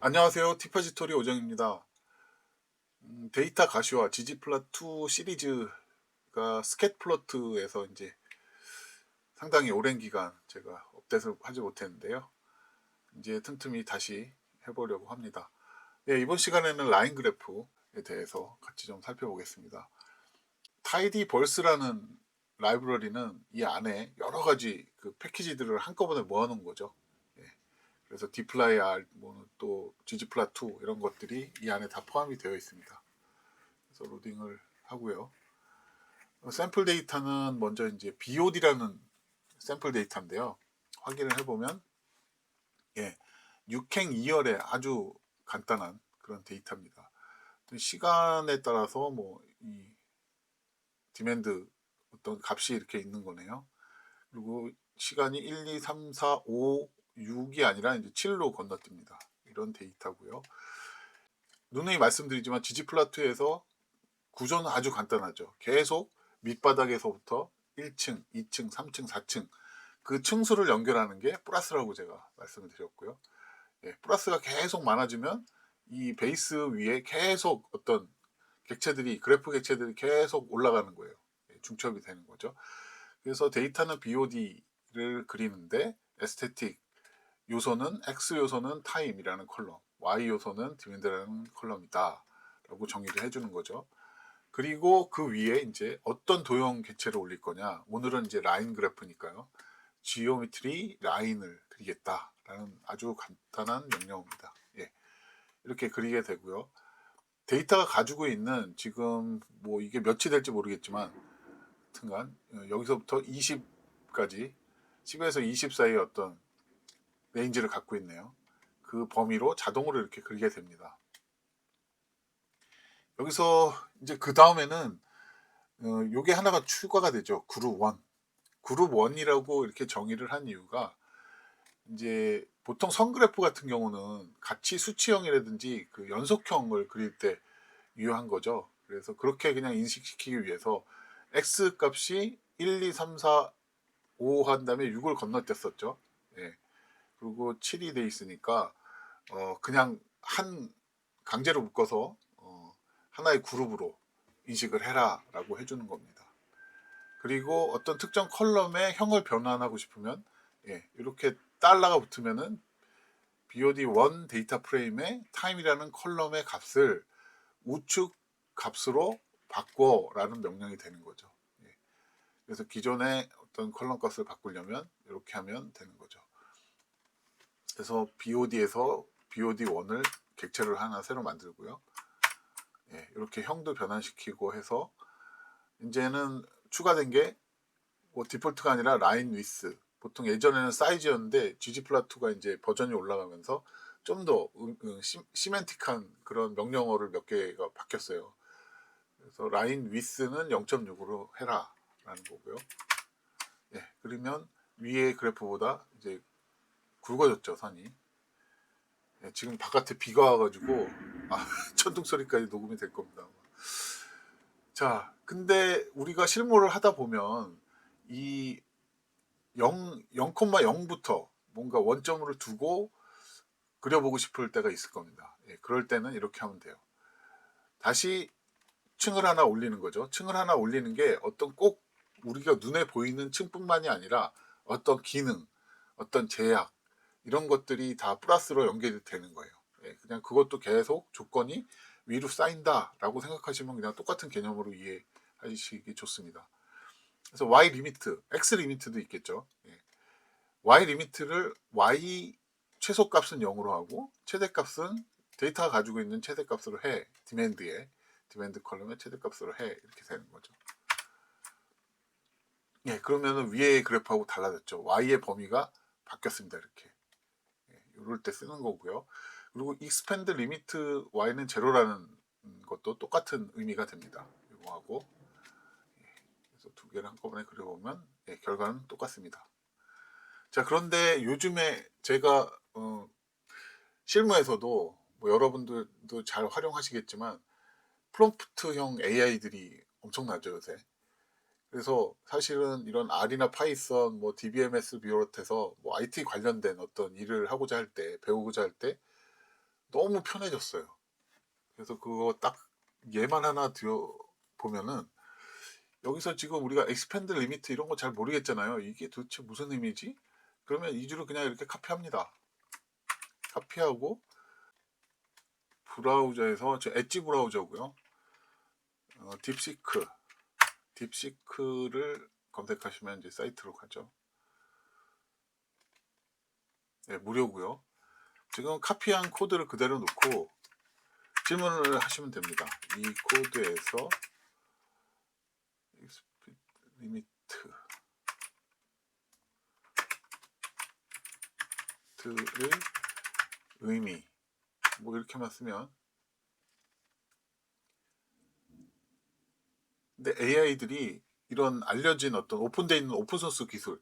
안녕하세요. 티파지토리 오정입니다. 데이터 가시와 지지플라2 시리즈가 스캣플로트에서 이제 상당히 오랜 기간 제가 업데이트를 하지 못했는데요. 이제 틈틈이 다시 해보려고 합니다. 예, 이번 시간에는 라인 그래프에 대해서 같이 좀 살펴보겠습니다. 타이디 벌스라는 라이브러리는 이 안에 여러 가지 그 패키지들을 한꺼번에 모아놓은 거죠. 예, 그래서 디플라이 R, 뭐또 지지플라2 이런 것들이 이 안에 다 포함이 되어 있습니다. 그래서 로딩을 하고요. 샘플 데이터는 먼저 이제 BOD라는 샘플 데이터인데요. 확인을 해보면 예, 6행 2열의 아주 간단한 그런 데이터입니다. 시간에 따라서 뭐 이 디맨드 어떤 값이 이렇게 있는 거네요. 그리고 시간이 1, 2, 3, 4, 5, 6이 아니라 이제 7로 건너뜁니다. 이런 데이터고요. 누누이 말씀드리지만 지지플라투에서 구조는 아주 간단하죠. 계속 밑바닥에서부터 1층, 2층, 3층, 4층 그 층수를 연결하는 게 플러스라고 제가 말씀을 드렸고요. 예, 플러스가 계속 많아지면 이 베이스 위에 계속 어떤 객체들이 그래프 객체들이 계속 올라가는 거예요. 예, 중첩이 되는 거죠. 그래서 데이터는 BOD를 그리는데 에스테틱 요소는 X 요소는 타임이라는 컬럼, Y 요소는 디맨드라는 컬럼이다. 라고 정의를 해주는 거죠. 그리고 그 위에 이제 어떤 도형 객체를 올릴 거냐. 오늘은 이제 라인 그래프니까요. 지오메트리 라인을 그리겠다라는 아주 간단한 명령어입니다. 예, 이렇게 그리게 되고요. 데이터가 가지고 있는 지금 뭐 이게 몇이 될지 모르겠지만 하여튼간 여기서부터 20까지 10에서 20 사이의 어떤 레인지를 갖고 있네요. 그 범위로 자동으로 이렇게 그리게 됩니다. 여기서 이제 그 다음에는 요게 하나가 추가가 되죠. 그룹 1. 그룹 1이라고 이렇게 정의를 한 이유가 이제 보통 선그래프 같은 경우는 가치 수치형이라든지 그 연속형을 그릴 때 유효한 거죠. 그래서 그렇게 그냥 인식시키기 위해서 x 값이 1, 2, 3, 4, 5 한 다음에 6을 건너뛰었었죠. 예. 그리고 7이 돼 있으니까 그냥 한 강제로 묶어서 하나의 그룹으로 인식을 해라라고 해주는 겁니다. 그리고 어떤 특정 컬럼의 형을 변환하고 싶으면 예, 이렇게 달러가 붙으면은 BOD1 데이터 프레임의 time이라는 컬럼의 값을 우측 값으로 바꿔라는 명령이 되는 거죠. 예, 그래서 기존의 어떤 컬럼 값을 바꾸려면 이렇게 하면 되는 거죠. 그래서 BOD에서 BOD1을 객체를 하나 새로 만들고요. 예, 이렇게 형도 변환시키고 해서 이제는 추가된 게 뭐 디폴트가 아니라 라인 위스. 보통 예전에는 사이즈였는데 gg플라2가 이제 버전이 올라가면서 좀 더 시멘틱한 그런 명령어를 몇 개가 바뀌었어요. 그래서 라인 위스는 0.6으로 해라라는 거고요. 예, 그러면 위에 그래프보다 이제 굵어졌죠, 선이. 예, 지금 바깥에 비가 와가지고 천둥 소리까지 녹음이 될 겁니다. 자, 근데 우리가 실무를 하다 보면 이 0,0부터 뭔가 원점을 두고 그려보고 싶을 때가 있을 겁니다. 예, 그럴 때는 이렇게 하면 돼요. 다시 층을 하나 올리는 거죠. 층을 하나 올리는 게 어떤 꼭 우리가 눈에 보이는 층뿐만이 아니라 어떤 기능, 어떤 제약 이런 것들이 다 플러스로 연결이 되는 거예요. 예, 그냥 그것도 계속 조건이 위로 쌓인다라고 생각하시면 그냥 똑같은 개념으로 이해하시기 좋습니다. 그래서 Y 리미트, X 리미트도 있겠죠. 예. Y 리미트를 Y 최소값은 0으로 하고 최대값은 데이터가 가지고 있는 최대값으로 해. 디맨드 컬럼의 최대값으로 해. 이렇게 되는 거죠. 예, 그러면은 위에 그래프하고 달라졌죠. Y의 범위가 바뀌었습니다. 이렇게. 예, 이럴 때 쓰는 거고요. 그리고 expand limit Y는 제로라는 것도 똑같은 의미가 됩니다. 이거하고. 예, 그래서 두 개를 한꺼번에 그려보면 예, 결과는 똑같습니다. 자, 그런데 요즘에 제가 실무에서도 뭐 여러분들도 잘 활용하시겠지만 프롬프트형 AI들이 엄청나죠 요새. 그래서 사실은 이런 R이나 파이썬, 뭐 DBMS 비롯해서 뭐 IT 관련된 어떤 일을 하고자 할 때, 배우고자 할 때 너무 편해졌어요. 그래서 그거 딱 얘만 하나 들여 보면은 여기서 지금 우리가 expand 리미트 이런 거 잘 모르겠잖아요. 이게 도대체 무슨 의미지? 그러면 이 줄을 그냥 이렇게 카피합니다. 카피하고 브라우저에서 저 엣지 브라우저고요. 딥시크를 검색하시면 이제 사이트로 가죠. 네, 무료고요. 지금 카피한 코드를 그대로 놓고 질문을 하시면 됩니다. 이 코드에서 리미트를 의미 뭐 이렇게만 쓰면, 근데 AI들이 이런 알려진 어떤 오픈되어 있는 오픈소스 기술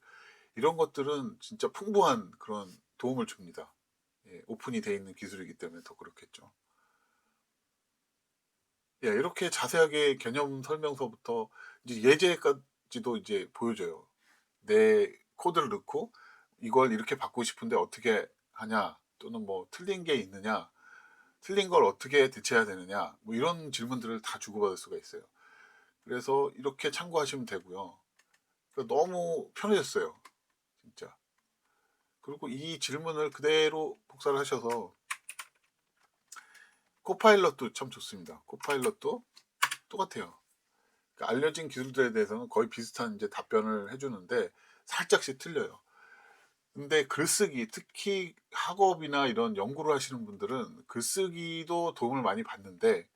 이런 것들은 진짜 풍부한 그런 도움을 줍니다. 예, 오픈이 되어 있는 기술이기 때문에 더 그렇겠죠. 예, 이렇게 자세하게 개념 설명서부터 이제 예제까지도 이제 보여줘요. 내 코드를 넣고 이걸 이렇게 바꾸고 싶은데 어떻게 하냐, 또는 뭐 틀린 게 있느냐, 틀린 걸 어떻게 대체해야 되느냐, 뭐 이런 질문들을 다 주고받을 수가 있어요. 그래서 이렇게 참고하시면 되고요. 그러니까 너무 편해졌어요, 진짜. 그리고 이 질문을 그대로 복사를 하셔서 코파일럿도 참 좋습니다. 코파일럿도 똑같아요. 그러니까 알려진 기술들에 대해서는 거의 비슷한 이제 답변을 해주는데 살짝씩 틀려요. 근데 글쓰기, 특히 학업이나 이런 연구를 하시는 분들은 글쓰기도 도움을 많이 받는데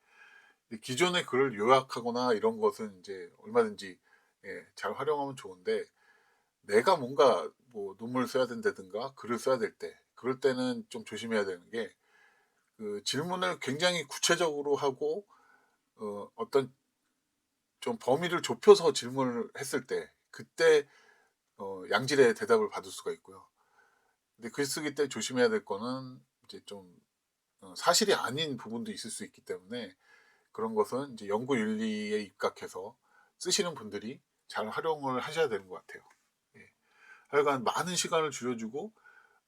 기존의 글을 요약하거나 이런 것은 이제 얼마든지 예, 잘 활용하면 좋은데, 내가 뭔가 뭐 논문을 써야 된다든가 글을 써야 될 때, 그럴 때는 좀 조심해야 되는 게, 그 질문을 굉장히 구체적으로 하고 어떤 좀 범위를 좁혀서 질문을 했을 때, 그때 양질의 대답을 받을 수가 있고요. 근데 글쓰기 때 조심해야 될 거는 이제 좀 사실이 아닌 부분도 있을 수 있기 때문에, 그런 것은 이제 연구 윤리에 입각해서 쓰시는 분들이 잘 활용을 하셔야 되는 것 같아요. 예. 하여간 많은 시간을 줄여주고,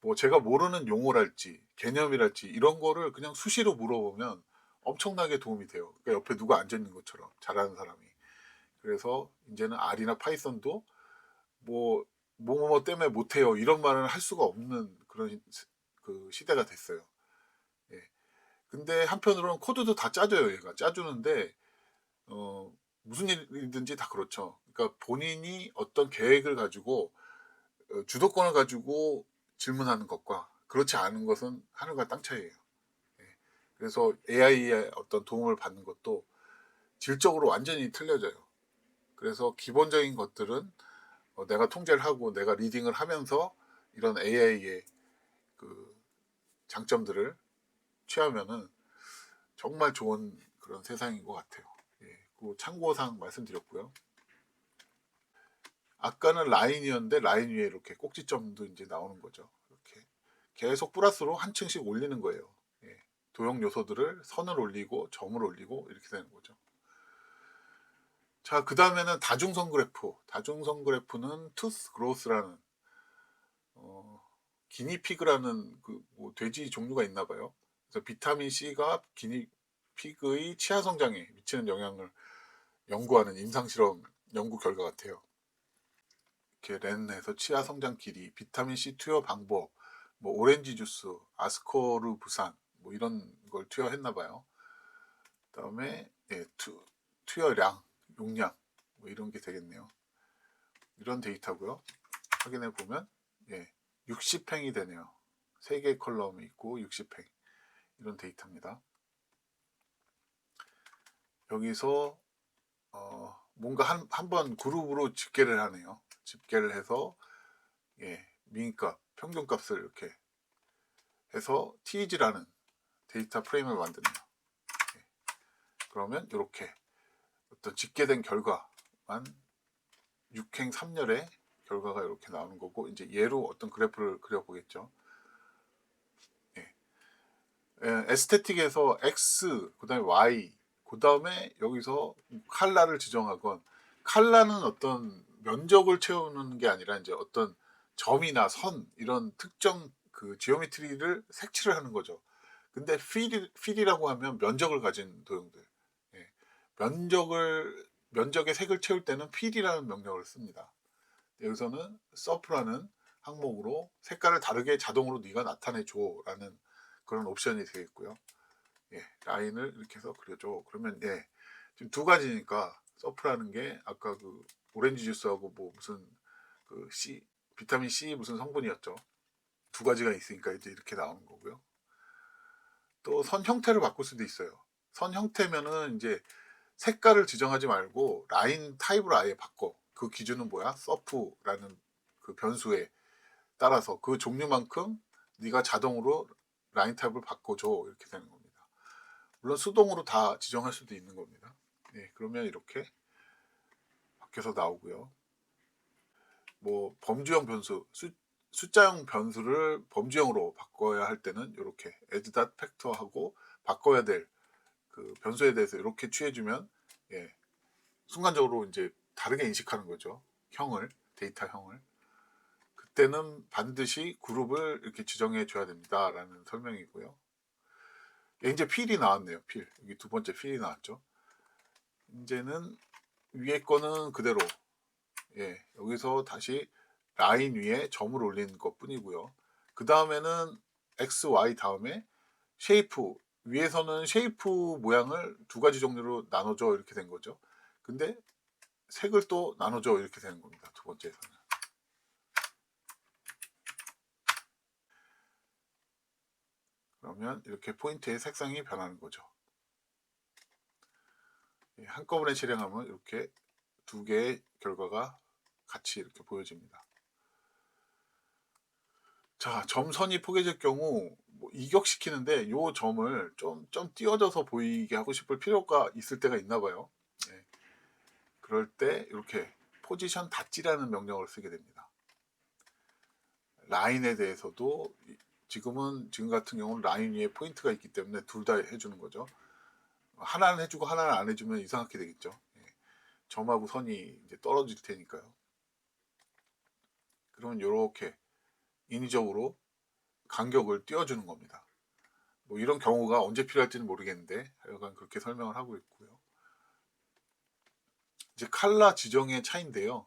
뭐 제가 모르는 용어랄지 개념이랄지 이런 거를 그냥 수시로 물어보면 엄청나게 도움이 돼요. 그러니까 옆에 누가 앉아 있는 것처럼 잘하는 사람이. 그래서 이제는 R이나 파이썬도 뭐 뭐뭐 때문에 못해요 이런 말을 할 수가 없는 그런 그 시대가 됐어요. 예. 근데 한편으로는 코드도 다 짜줘요. 얘가 짜주는데 무슨 일이든지 다 그렇죠. 그러니까 본인이 어떤 계획을 가지고 주도권을 가지고 질문하는 것과 그렇지 않은 것은 하늘과 땅 차이예요. 예. 그래서 AI의 어떤 도움을 받는 것도 질적으로 완전히 틀려져요. 그래서 기본적인 것들은 내가 통제를 하고 내가 리딩을 하면서 이런 AI의 그 장점들을 취하면은 정말 좋은 그런 세상인 것 같아요. 예, 그 참고사항 말씀드렸고요. 아까는 라인이었는데 라인 위에 이렇게 꼭지점도 이제 나오는 거죠. 이렇게 계속 플러스로 한 층씩 올리는 거예요. 예, 도형 요소들을 선을 올리고 점을 올리고 이렇게 되는 거죠. 자, 그 다음에는 다중성 그래프. 다중성 그래프는 투스 그로스라는 기니피그라는 그뭐 돼지 종류가 있나 봐요. 그래서 비타민 C가 기니피그의 치아 성장에 미치는 영향을 연구하는 임상실험 연구 결과 같아요. 이렇게 렌에서 치아 성장 길이, 비타민 C 투여 방법, 뭐 오렌지 주스, 아스코르 부산, 뭐 이런 걸 투여했나 봐요. 그다음에 예, 투여량, 용량 뭐 이런 게 되겠네요. 이런 데이터고요. 확인해 보면 예, 60팽이 되네요. 3개 컬럼이 있고 60팽 이런 데이터입니다. 여기서 뭔가 한 번 그룹으로 집계를 하네요. 집계를 해서 예, 미인값, 평균값을 이렇게 해서 TEG라는 데이터 프레임을 만드네요. 예, 그러면 이렇게 어떤 집계된 결과만 6행 3열의 결과가 이렇게 나오는 거고, 이제 얘로 어떤 그래프를 그려보겠죠. 예. 에스테틱에서 X, 그 다음에 Y, 그 다음에 여기서 칼라를 지정하건, 칼라는 어떤 면적을 채우는 게 아니라 이제 어떤 점이나 선 이런 특정 그 지오메트리를 색칠을 하는 거죠. 근데 필이라고 하면 면적을 가진 도형들, 예, 면적의 색을 채울 때는 필이라는 명령어를 씁니다. 여기서는 서프라는 항목으로 색깔을 다르게 자동으로 네가 나타내줘라는 그런 옵션이 되겠고요. 예, 라인을 이렇게 해서 그려줘. 그러면 예, 지금 두 가지니까 서프라는 게 아까 그 오렌지 주스하고 뭐 무슨 그 비타민 C 무슨 성분이었죠. 두 가지가 있으니까 이제 이렇게 나오는 거고요. 또 선 형태를 바꿀 수도 있어요. 선 형태면은 이제 색깔을 지정하지 말고 라인 타입을 아예 바꿔. 그 기준은 뭐야? 서프라는 그 변수에 따라서 그 종류만큼 네가 자동으로 라인 타입을 바꿔줘. 이렇게 되는 겁니다. 물론 수동으로 다 지정할 수도 있는 겁니다. 네, 그러면 이렇게 바뀌어서 나오고요. 뭐 범주형 변수, 숫자형 변수를 범주형으로 바꿔야 할 때는 이렇게 add 팩터하고 바꿔야 될 그 변수에 대해서 이렇게 취해주면 예, 순간적으로 이제 다르게 인식하는 거죠. 데이터 형을. 그때는 반드시 그룹을 이렇게 지정해 줘야 됩니다라는 설명이고요. 예, 이제 필이 나왔네요. 필. 여기 두 번째 필이 나왔죠. 이제는 위에 거는 그대로 예, 여기서 다시 라인 위에 점을 올리는 것 뿐이고요. 그 다음에는 X, Y 다음에 쉐이프, 위에서는 쉐이프 모양을 두 가지 종류로 나눠줘 이렇게 된 거죠. 근데 색을 또 나눠줘 이렇게 되는 겁니다. 두 번째에서는. 그러면 이렇게 포인트의 색상이 변하는 거죠. 예, 한꺼번에 실행하면 이렇게 두 개의 결과가 같이 이렇게 보여집니다. 자, 점선이 포개질 경우 뭐 이격시키는데 요 점을 좀 띄워져서 보이게 하고 싶을 필요가 있을 때가 있나 봐요. 예, 그럴 때 이렇게 포지션 닫지라는 명령을 쓰게 됩니다. 라인에 대해서도 지금 같은 경우는 라인 위에 포인트가 있기 때문에 둘 다 해주는 거죠. 하나는 해주고 하나는 안 해주면 이상하게 되겠죠. 예, 점하고 선이 이제 떨어질 테니까요. 그러면 이렇게 인위적으로 간격을 띄워주는 겁니다. 뭐 이런 경우가 언제 필요할지는 모르겠는데 하여간 그렇게 설명을 하고 있고요. 이제 칼라 지정의 차이인데요.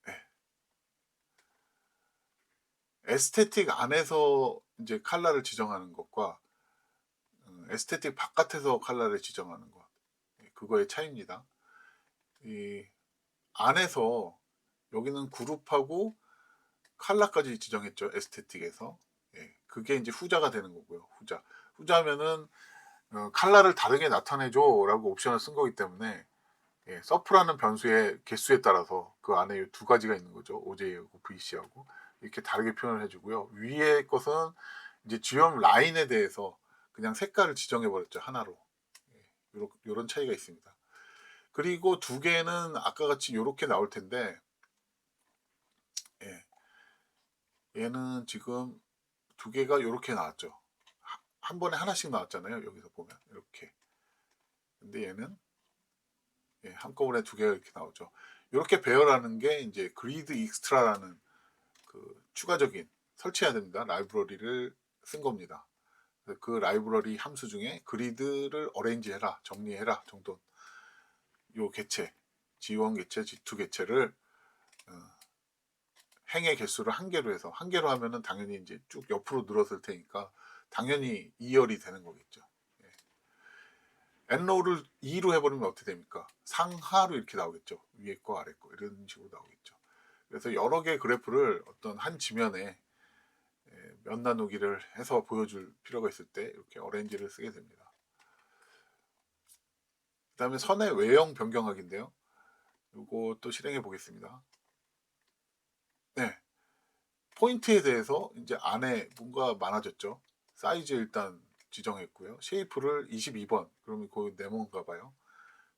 네. 에스테틱 안에서 이제 칼라를 지정하는 것과 에스테틱 바깥에서 칼라를 지정하는 것, 그거의 차이입니다. 이 안에서 여기는 그룹하고 칼라까지 지정했죠. 에스테틱에서. 예, 그게 이제 후자가 되는 거고요. 후자면은 칼라를 다르게 나타내줘라고 옵션을 쓴 거기 때문에 예, 서프라는 변수의 개수에 따라서 그 안에 두 가지가 있는 거죠. OJ하고 VC하고 이렇게 다르게 표현을 해주고요. 위에 것은 이제 주염 라인에 대해서 그냥 색깔을 지정해 버렸죠. 하나로. 예, 요런 차이가 있습니다. 그리고 두 개는 아까 같이 이렇게 나올 텐데 예, 얘는 지금 두 개가 이렇게 나왔죠. 한 번에 하나씩 나왔잖아요. 여기서 보면 이렇게. 근데 얘는 예, 한꺼번에 두 개가 이렇게 나오죠. 이렇게 배열하는 게 이제 그리드 익스트라라는 그 추가적인 설치해야 됩니다. 라이브러리를 쓴 겁니다. 그 라이브러리 함수 중에 그리드를 어레인지해라, 정리해라 정도 요 개체, G1 개체, G2 개체를 행의 개수를 한 개로 해서 한 개로 하면은 당연히 이제 쭉 옆으로 늘었을 테니까 당연히 2열이 되는 거겠죠. n로를 2로 해버리면 어떻게 됩니까? 상하로 이렇게 나오겠죠. 위에 거 아래 거 이런 식으로 나오겠죠. 그래서 여러 개의 그래프를 어떤 한 지면에 면 나누기를 해서 보여줄 필요가 있을 때 이렇게 어레인지를 쓰게 됩니다. 그 다음에 선의 외형 변경하기인데요. 이것도 실행해 보겠습니다. 네, 포인트에 대해서 이제 안에 뭔가 많아졌죠. 사이즈 일단 지정했고요. 쉐이프를 22번 그러면 거의 네모인가 봐요.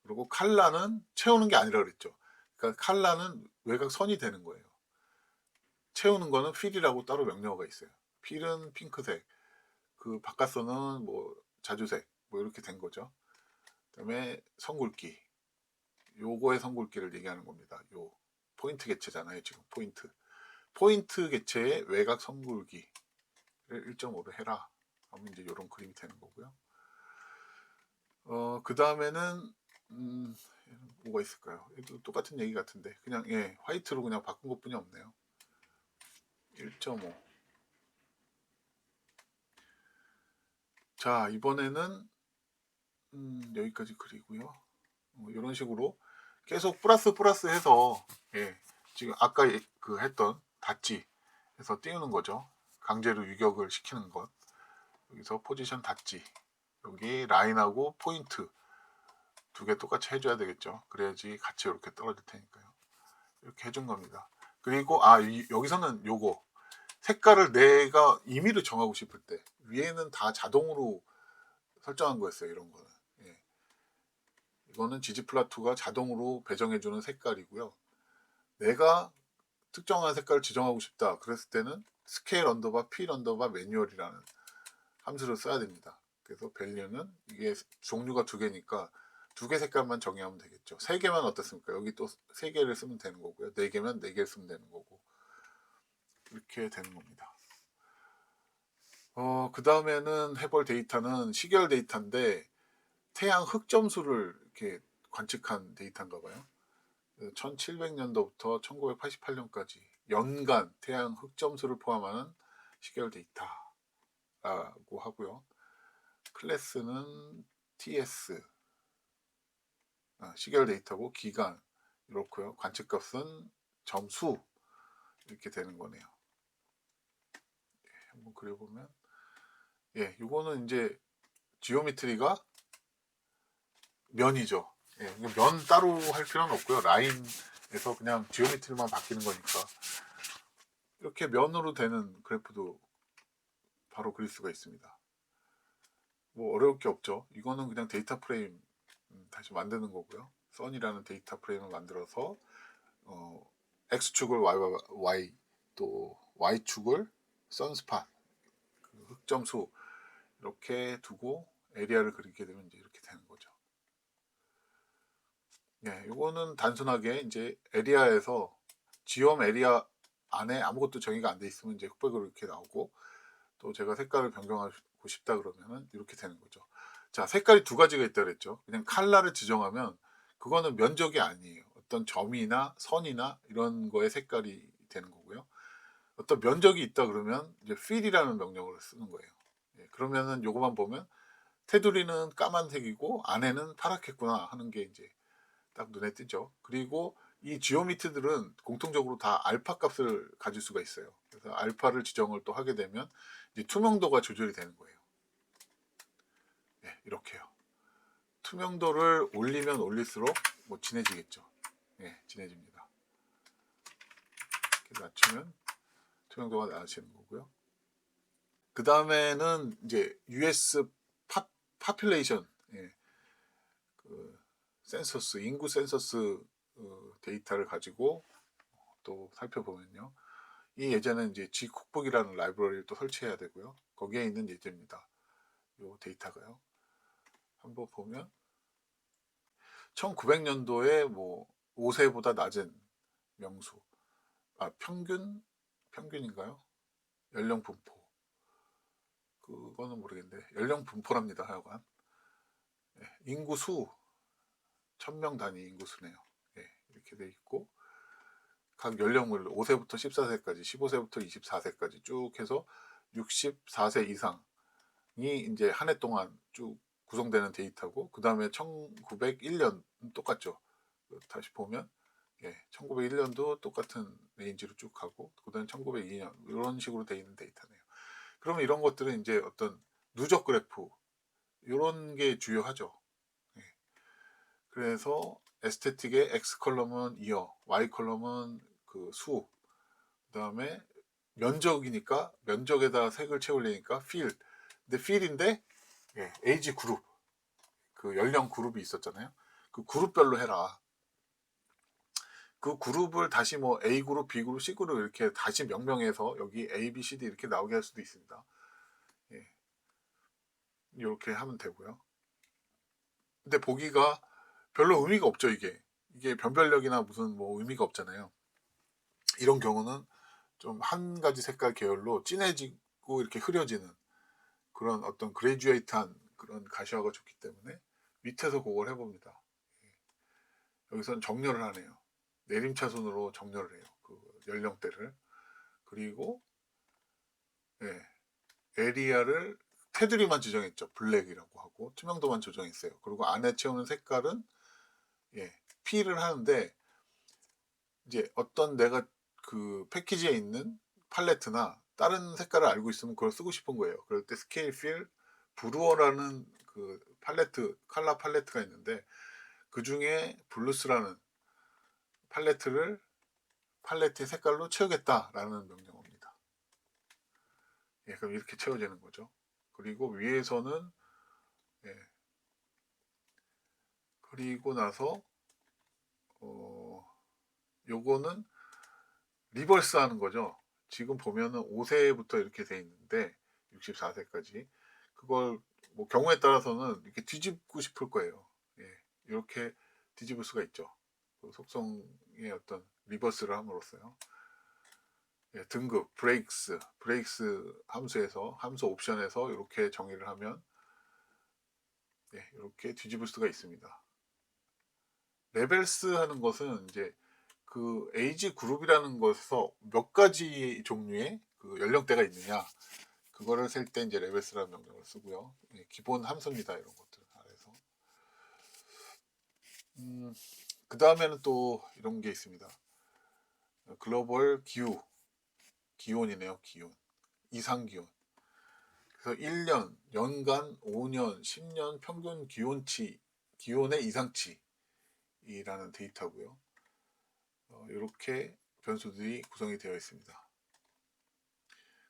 그리고 칼라는 채우는 게 아니라 그랬죠. 그러니까 칼라는 외곽 선이 되는 거예요. 채우는 거는 필이라고 따로 명령어가 있어요. 필은 핑크색, 그 바깥선은 뭐 자주색, 뭐 이렇게 된 거죠. 그다음에 선굵기, 요거의 선굵기를 얘기하는 겁니다. 요 포인트 개체잖아요. 지금 포인트 개체의 외곽 선굵기 1.5로 해라 하면 이제 이런 그림이 되는 거고요. 그 다음에는 뭐가 있을까요? 얘도 똑같은 얘기 같은데 그냥 화이트로 그냥 바꾼 것뿐이 없네요. 1.5. 자, 이번에는 여기까지 그리고요. 이런 식으로 계속 플러스 해서 지금 아까 그 했던 닷지 해서 띄우는 거죠. 강제로 유격을 시키는 것. 여기서 포지션 닷지, 여기 라인하고 포인트 두 개 똑같이 해줘야 되겠죠. 그래야지 같이 이렇게 떨어질 테니까요. 이렇게 해준 겁니다. 그리고 여기서는 요거 색깔을 내가 임의로 정하고 싶을 때 위에는 다 자동으로 설정한 거였어요. 이런 거는 이거는 지지플라2가 자동으로 배정해주는 색깔이고요. 내가 특정한 색깔을 지정하고 싶다 그랬을 때는 스케일 언더바 필 언더바 매뉴얼이라는 함수를 써야 됩니다. 그래서 밸류는 이게 종류가 두 개니까 두 개 색깔만 정의하면 되겠죠. 세 개만 어떻습니까? 여기 또 세 개를 쓰면 되는 거고요. 네 개면 네 개를 쓰면 되는 거고 이렇게 되는 겁니다. 그 다음에는 해볼 데이터는 시계열 데이터인데 태양 흑점수를 이렇게 관측한 데이터인가 봐요. 1700년도부터 1988년까지 연간 태양 흑점수를 포함하는 시계열 데이터라고 하고요. 클래스는 TS 시계열 데이터고 기간 이렇고요. 관측값은 점수 이렇게 되는 거네요. 한번 그려보면 이거는 이제 지오메트리가 면이죠. 면 따로 할 필요는 없고요. 라인에서 그냥 지오메트리만 바뀌는 거니까 이렇게 면으로 되는 그래프도 바로 그릴 수가 있습니다. 뭐 어려울 게 없죠. 이거는 그냥 데이터 프레임 다시 만드는 거고요. 선이라는 데이터 프레임을 만들어서 X축을 Y 또 Y축을 선스팟 그 흑점수 이렇게 두고 에리아를 그리게 되면 이제 이렇게 되는 거죠. 이거는 단순하게 이제 에리아에서 지엄 에리아 안에 아무것도 정의가 안 돼 있으면 이제 흑백으로 이렇게 나오고 또 제가 색깔을 변경하고 싶다 그러면은 이렇게 되는 거죠. 자, 색깔이 두 가지가 있다 그랬죠. 그냥 컬러를 지정하면 그거는 면적이 아니에요. 어떤 점이나 선이나 이런 거에 색깔이 되는 거고요. 어떤 면적이 있다 그러면 이제 fill이라는 명령어를 쓰는 거예요. 그러면은 요거만 보면 테두리는 까만색이고 안에는 파랗겠구나 하는 게 이제 딱 눈에 띄죠. 그리고 이 지오미트들은 공통적으로 다 알파 값을 가질 수가 있어요. 그래서 알파를 지정을 또 하게 되면 이제 투명도가 조절이 되는 거예요. 이렇게요. 투명도를 올리면 올릴수록 뭐 진해지겠죠. 진해집니다. 이렇게 낮추면 투명도가 낮아지는 거고요. 그 다음에는 이제 US 파퓰레이션 그 센서스 인구 센서스 데이터를 가지고 또 살펴보면요. 이 예제는 이제 G쿡북이라는 라이브러리를 또 설치해야 되고요. 거기에 있는 예제입니다. 이 데이터가요. 한번 보면 1900년도에 뭐 5세보다 낮은 명수, 평균인가요? 연령 분포. 그거는 모르겠는데 연령 분포랍니다. 하여간 인구수 1000명 단위 인구수네요. 이렇게 돼 있고 각 연령을 5세부터 14세까지, 15세부터 24세까지 쭉 해서 64세 이상이 이제 한 해 동안 쭉 구성되는 데이터고 그 다음에 1901년 똑같죠. 다시 보면 1901년도 똑같은 레인지로 쭉 가고 그 다음에 1902년 이런 식으로 돼 있는 데이터네요. 그러면 이런 것들은 이제 어떤 누적 그래프 이런 게 주요하죠. 그래서 에스테틱의 X 컬럼은 이어, Y 컬럼은 그 수, 그 다음에 면적이니까 면적에다 색을 채우려니까 필. 근데 필인데 에이지 그룹, 그 연령 그룹이 있었잖아요. 그 그룹별로 해라. 그 그룹을 다시 뭐 A 그룹, B 그룹, C 그룹 이렇게 다시 명명해서 여기 A, B, C, D 이렇게 나오게 할 수도 있습니다. 이렇게 하면 되고요. 근데 보기가 별로 의미가 없죠. 이게 변별력이나 무슨 뭐 의미가 없잖아요. 이런 경우는 좀 한 가지 색깔 계열로 얇고 이렇게 흐려지는 그런 어떤 그레듀에이트한 그런 가시화가 좋기 때문에 밑에서 그걸 해봅니다. 여기서는 정렬을 하네요. 내림차순으로 정렬을 해요. 그 연령대를. 그리고 예, 에리아를 테두리만 지정했죠. 블랙이라고 하고 투명도만 조정했어요. 그리고 안에 채우는 색깔은 예, P를 하는데 이제 어떤 내가 그 패키지에 있는 팔레트나 다른 색깔을 알고 있으면 그걸 쓰고 싶은 거예요. 그럴 때 스케일 필 브루어라는 그 팔레트 컬러 팔레트가 있는데 그 중에 블루스라는 팔레트의 색깔로 채우겠다라는 명령어입니다. 예, 그럼 이렇게 채워지는 거죠. 그리고 위에서는 예, 그리고 나서 요거는 리버스 하는 거죠. 지금 보면은 5세부터 이렇게 돼 있는데 64세까지 그걸 뭐 경우에 따라서는 이렇게 뒤집고 싶을 거예요. 예, 이렇게 뒤집을 수가 있죠. 그 속성의 어떤 리버스를 함으로써요. 예, 등급 브레이크스 함수에서 함수 옵션에서 이렇게 정의를 하면 예, 이렇게 뒤집을 수가 있습니다. 레벨스 하는 것은 이제 그 에이지 그룹이라는 것에서 몇 가지 종류의 그 연령대가 있느냐 그거를 셀 때 이제 레벨스라는 명령을 쓰고요. 예, 기본 함수입니다. 이런 것들 아래서. 그 다음에는 또 이런 게 있습니다. 글로벌 기온이네요. 기온, 이상 기온. 그래서 1년, 연간, 5년, 10년 평균 기온의 이상치이라는 데이터고요. 이렇게 변수들이 구성이 되어 있습니다.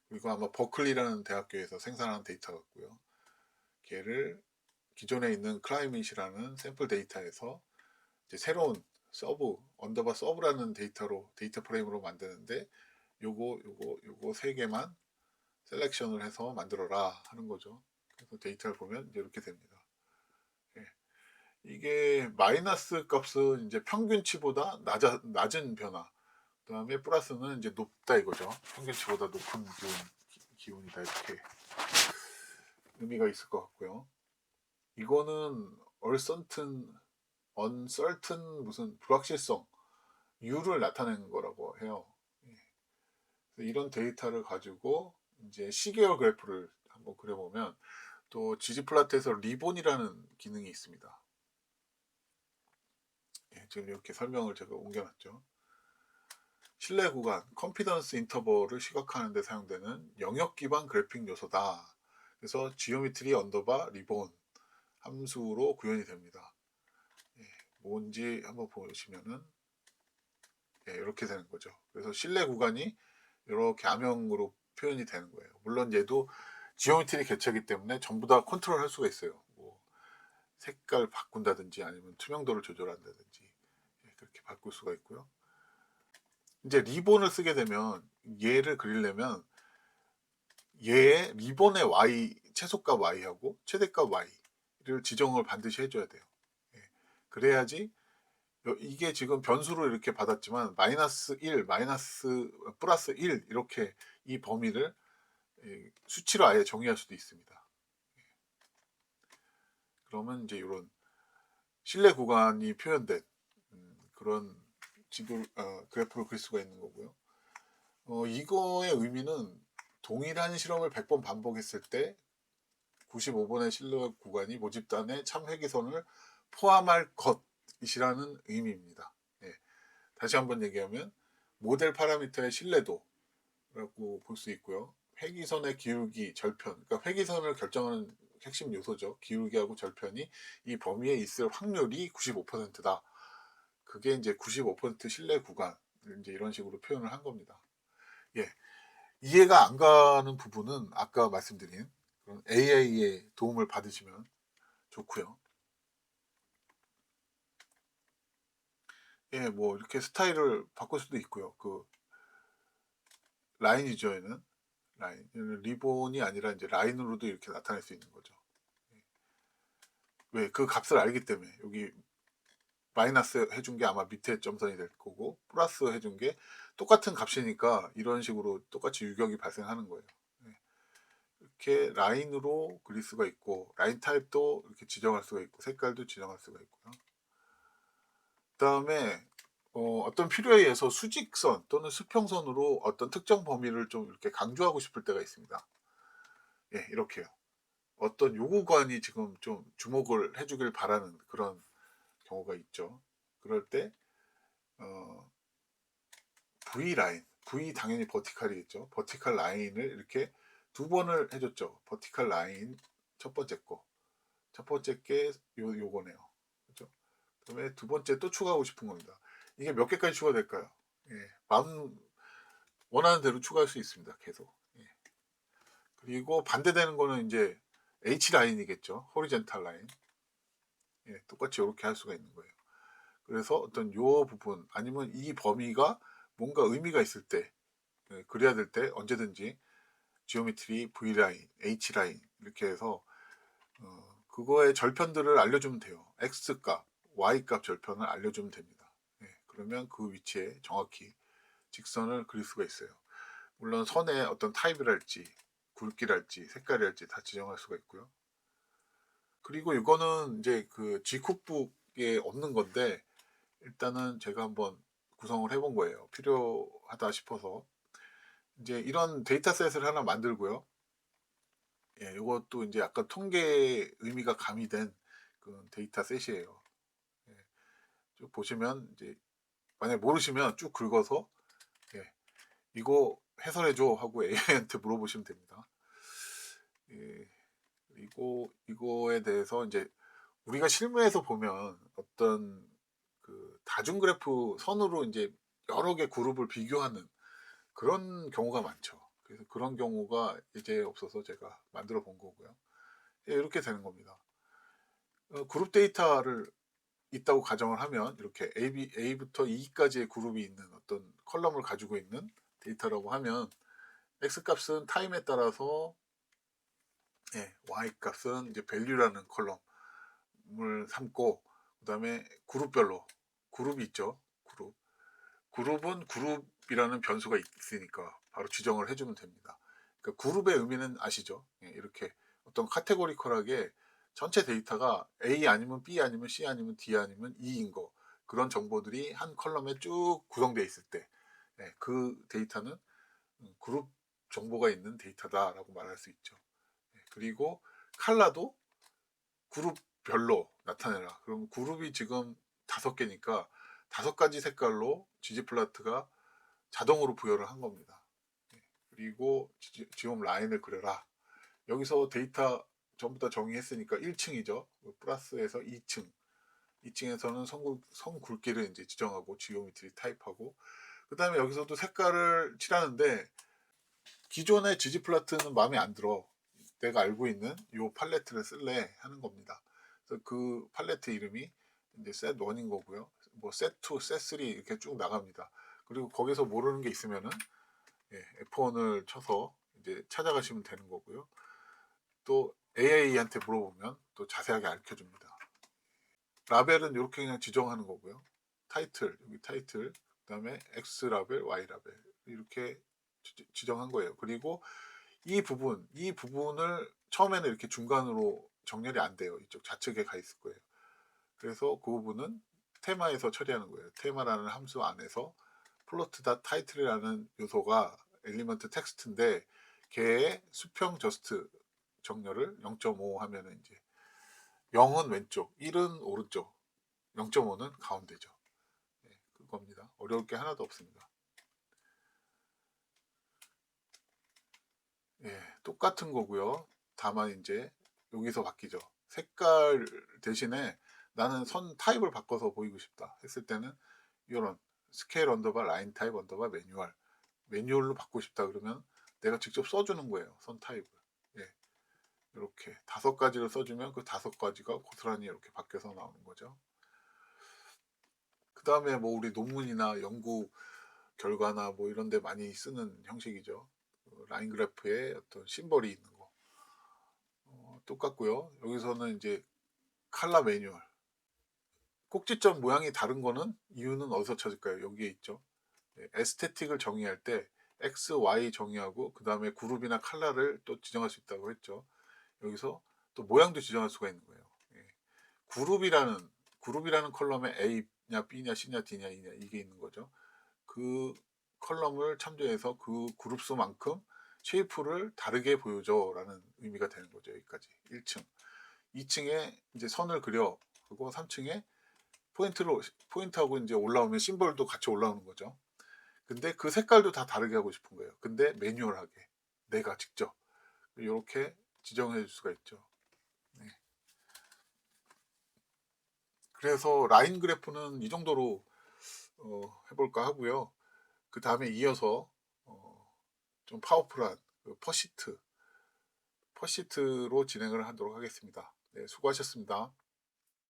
그리고 아마 버클리라는 대학교에서 생산한 데이터 같고요. 걔를 기존에 있는 클라이밋이라는 샘플 데이터에서 이제 새로운 언더바 서브라는 데이터 프레임으로 만드는데 요거 세 개만 셀렉션을 해서 만들어라 하는 거죠. 그래서 데이터를 보면 이렇게 됩니다. 예. 이게 마이너스 값은 이제 평균치보다 낮은 변화. 그다음에 플러스는 이제 높다 이거죠. 평균치보다 높은 기온이다 이렇게 의미가 있을 것 같고요. 이거는 uncertain 무슨 불확실성 U를 나타내는 거라고 해요. 이런 데이터를 가지고 이제 시계열 그래프를 한번 그려보면 또 지지플라트에서 리본이라는 기능이 있습니다. 예, 지금 이렇게 설명을 제가 옮겨놨죠. 신뢰 구간, 컨피던스 인터벌을 시각화하는 데 사용되는 영역 기반 그래픽 요소다. 그래서 지오메트리 언더바 리본 함수로 구현이 됩니다. 예, 뭔지 한번 보시면은 예, 이렇게 되는 거죠. 그래서 신뢰 구간이 이렇게 암형으로 표현이 되는 거예요. 물론 얘도 지오메트리 객체이기 때문에 전부 다 컨트롤 할 수가 있어요. 뭐 색깔 바꾼다든지 아니면 투명도를 조절한다든지 예, 그렇게 바꿀 수가 있고요. 이제 리본을 쓰게 되면 얘를 그리려면 얘의 리본의 최소값 y하고 최대값 y를 지정을 반드시 해줘야 돼요. 예, 그래야지 이게 지금 변수로 이렇게 받았지만 마이너스 1, 플러스 1 이렇게 이 범위를 수치로 아예 정의할 수도 있습니다. 그러면 이제 이런 실내 구간이 표현된 그런 그래프를 그릴 수가 있는 거고요. 이거의 의미는 동일한 실험을 100번 반복했을 때 95번의 실내 구간이 모집단의 참회기선을 포함할 것이라는 의미입니다. 예, 다시 한번 얘기하면 모델 파라미터의 신뢰도라고 볼 수 있고요. 회기선의 기울기, 절편, 그러니까 회기선을 결정하는 핵심 요소죠. 기울기하고 절편이 이 범위에 있을 확률이 95%다. 그게 이제 95% 신뢰 구간 이제 이런 식으로 표현을 한 겁니다. 예, 이해가 안 가는 부분은 아까 말씀드린 그런 AI의 도움을 받으시면 좋고요. 예, 뭐 이렇게 스타일을 바꿀 수도 있고요. 그 라인 유저에는 리본이 아니라 이제 라인으로도 이렇게 나타낼 수 있는 거죠. 왜? 그 값을 알기 때문에 여기 마이너스 해준 게 아마 밑에 점선이 될 거고 플러스 해준 게 똑같은 값이니까 이런 식으로 똑같이 유격이 발생하는 거예요. 네. 이렇게 라인으로 그릴 수가 있고, 라인 타입도 이렇게 지정할 수가 있고, 색깔도 지정할 수가 있고요. 그 다음에 어떤 필요에 의해서 수직선 또는 수평선으로 어떤 특정 범위를 좀 이렇게 강조하고 싶을 때가 있습니다. 예, 이렇게요. 어떤 요구관이 지금 좀 주목을 해주길 바라는 그런 경우가 있죠. 그럴 때 어, V 라인, V 당연히 버티칼이겠죠. 버티칼 라인을 이렇게 두 번을 해줬죠. 버티칼 라인 첫 번째 거, 첫 번째 게 요거네요. 그렇죠? 그다음에 두 번째 또 추가하고 싶은 겁니다. 이게 몇 개까지 추가될까요? 예, 마음 원하는 대로 추가할 수 있습니다. 계속. 예. 그리고 반대되는 거는 이제 H 라인이겠죠. 호리젠탈 라인. 예, 똑같이 이렇게 할 수가 있는 거예요. 그래서 어떤 요 부분 아니면 이 범위가 뭔가 의미가 있을 때, 예, 그려야 될 때 언제든지 지오메트리 V 라인, H 라인 이렇게 해서 그거의 절편들을 알려주면 돼요. X 값, Y 값 절편을 알려주면 됩니다. 예, 그러면 그 위치에 정확히 직선을 그릴 수가 있어요. 물론 선의 어떤 타입이랄지 굵기랄지 색깔이랄지 다 지정할 수가 있고요. 그리고 이거는 이제 그 G쿡북에 없는 건데 일단은 제가 한번 구성을 해본 거예요. 필요하다 싶어서 이제 이런 데이터셋을 하나 만들고요. 예, 이것도 이제 약간 통계 의미가 가미된 그 데이터셋이에요. 예, 쭉 보시면 이제 만약 모르시면 쭉 긁어서 예, 이거 해설해줘 하고 AI한테 물어보시면 됩니다. 예, 그리고 이거에 대해서 이제 우리가 실무에서 보면 어떤 그 다중 그래프 선으로 이제 여러 개 그룹을 비교하는 그런 경우가 많죠. 그래서 그런 경우가 이제 없어서 제가 만들어 본 거고요. 예, 이렇게 되는 겁니다. 그룹 데이터를 있다고 가정을 하면 이렇게 A부터 E까지의 그룹이 있는 어떤 컬럼을 가지고 있는 데이터라고 하면 X 값은 타임에 따라서 예, Y 값은 이제 value라는 컬럼을 삼고 그다음에 그룹별로 그룹이 있죠. 그룹은 그룹이라는 변수가 있으니까 바로 지정을 해주면 됩니다. 그러니까 그룹의 의미는 아시죠? 예, 이렇게 어떤 카테고리컬하게 전체 데이터가 A 아니면 B 아니면 C 아니면 D 아니면 E인 거 그런 정보들이 한 컬럼에 쭉 구성되어 있을 때, 예, 그 데이터는 그룹 정보가 있는 데이터다라고 말할 수 있죠. 예, 그리고 칼라도 그룹별로 나타내라. 그럼 그룹이 지금 5개니까 5가지 색깔로 지지플라트가 자동으로 부여를 한 겁니다. 예, 그리고 지금 라인을 그려라. 여기서 데이터 전부 다 정의했으니까 1층이죠. 플러스에서 2층. 2층에서는 선 굵기를 이제 지정하고 지오메트리 타입하고 그 다음에 여기서도 색깔을 칠하는데 기존의 지지플라트는 마음에 안 들어. 내가 알고 있는 이 팔레트를 쓸래 하는 겁니다. 그래서 그 팔레트 이름이 이제 셋 1인 거고요. 뭐 셋 2, 셋 3 이렇게 쭉 나갑니다. 그리고 거기서 모르는 게 있으면은 예, F1을 쳐서 이제 찾아가시면 되는 거고요. 또 AI한테 물어보면 또 자세하게 알려 줍니다. 라벨은 이렇게 그냥 지정하는 거고요. 타이틀, 여기 타이틀, 그다음에 X 라벨, Y 라벨 이렇게 지정한 거예요. 그리고 이 부분을 처음에는 이렇게 중간으로 정렬이 안 돼요. 이쪽 좌측에 가 있을 거예요. 그래서 그 부분은 테마에서 처리하는 거예요. 테마라는 함수 안에서 플로트 타이틀이라는 요소가 엘리먼트 텍스트인데 걔의 수평 저스트 정렬을 0.5 하면은 이제 0은 왼쪽, 1은 오른쪽, 0.5는 가운데죠. 네, 그겁니다. 어려울 게 하나도 없습니다. 예, 똑같은 거고요. 다만 이제 여기서 바뀌죠. 색깔 대신에 나는 선 타입을 바꿔서 보이고 싶다 했을 때는 이런 스케일 언더바 라인 타입 언더바 매뉴얼로 바꾸고 싶다 그러면 내가 직접 써주는 거예요. 선 타입을. 예, 이렇게 5가지를 써주면 그 5가지가 고스란히 이렇게 바뀌어서 나오는 거죠. 그 다음에 뭐 우리 논문이나 연구 결과나 뭐 이런 데 많이 쓰는 형식이죠. 라인 그래프에 어떤 심벌이 있는 거. 똑같고요. 여기서는 이제 칼라 매뉴얼. 꼭지점 모양이 다른 거는 이유는 어디서 찾을까요? 여기에 있죠. 네, 에스테틱을 정의할 때 X, Y 정의하고 그 다음에 그룹이나 컬러를 또 지정할 수 있다고 했죠. 여기서 또 모양도 지정할 수가 있는 거예요. 예. 그룹이라는 컬럼에 A냐 B냐 C냐 D냐 E냐 이게 있는 거죠. 그 컬럼을 참조해서 그 그룹 수만큼 쉐이프를 다르게 보여줘라는 의미가 되는 거죠. 여기까지 1층. 2층에 이제 선을 그려. 그리고 3층에 포인트하고 이제 올라오면 심볼도 같이 올라오는 거죠. 근데 그 색깔도 다 다르게 하고 싶은 거예요. 근데 매뉴얼하게 내가 직접 이렇게 지정해 줄 수가 있죠. 네. 그래서 라인 그래프는 이 정도로 해볼까 하고요. 그 다음에 이어서 좀 파워풀한 그 퍼시트로 진행을 하도록 하겠습니다. 네, 수고하셨습니다.